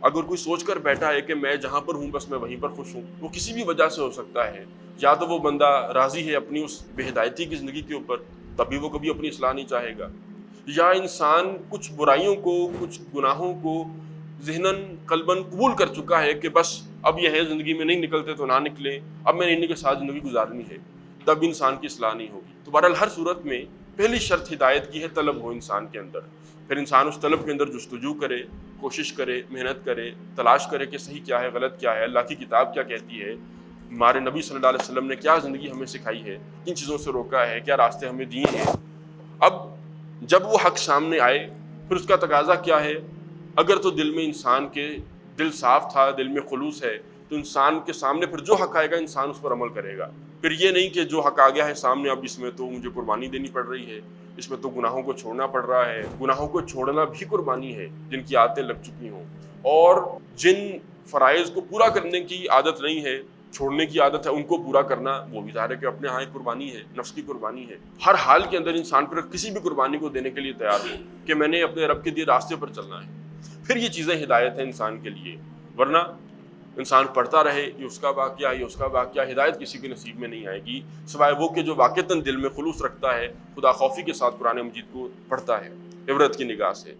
اگر کوئی سوچ کر بیٹھا ہے کہ میں جہاں پر ہوں بس میں وہیں پر خوش ہوں، وہ کسی بھی وجہ سے ہو سکتا ہے. یا تو وہ بندہ راضی ہے اپنی اس بے ہدایتی کی زندگی کے اوپر، تبھی وہ کبھی اپنی اصلاح نہیں چاہے گا. یا انسان کچھ برائیوں کو، کچھ گناہوں کو ذہناً قلباً قبول کر چکا ہے کہ بس اب یہ ہے، زندگی میں نہیں نکلتے تو نہ نکلیں، اب میں نے انہیں کے ساتھ زندگی گزارنی ہے، تب انسان کی اصلاح نہیں ہوگی. تو بہرحال ہر صورت میں پہلی شرط ہدایت کی ہے، طلب ہو انسان کے اندر. پھر انسان اس طلب کے اندر جستجو کرے، کوشش کرے، محنت کرے، تلاش کرے کہ صحیح کیا ہے، غلط کیا ہے، اللہ کی کتاب کیا کہتی ہے، ہمارے نبی صلی اللہ علیہ وسلم نے کیا زندگی ہمیں سکھائی ہے، کن چیزوں سے روکا ہے، کیا راستے ہمیں دیے ہیں. اب جب وہ حق سامنے آئے پھر اس کا تقاضا کیا ہے. اگر تو دل میں انسان کے دل صاف تھا، دل میں خلوص ہے، تو انسان کے سامنے پھر جو حق آئے گا انسان اس پر عمل کرے گا. پھر یہ نہیں کہ جو حق آ گیا ہے سامنے اب اس میں تو مجھے قربانی دینی پڑ رہی ہے، اس میں تو گناہوں کو چھوڑنا پڑ رہا ہے. گناہوں کو چھوڑنا بھی قربانی ہے جن کی عادتیں لگ چکی ہوں، اور جن فرائض کو پورا کرنے کی عادت نہیں ہے، چھوڑنے کی عادت ہے، ان کو پورا کرنا وہ بھی ظاہر ہے کہ اپنے ہاں ایک قربانی ہے، نفس کی قربانی ہے. ہر حال کے اندر انسان پر کسی بھی قربانی کو دینے کے لیے تیار ہو کہ میں نے اپنے رب کے دیے راستے پر چلنا ہے. پھر یہ چیزیں ہدایت ہیں انسان کے لیے. ورنہ انسان پڑھتا رہے یہ اس کا واقعہ، یہ اس کا واقعہ، ہدایت کسی کے نصیب میں نہیں آئے گی سوائے وہ کہ جو واقعتاً دل میں خلوص رکھتا ہے، خدا خوفی کے ساتھ قرآن مجید کو پڑھتا ہے عبرت کی نگاہ سے.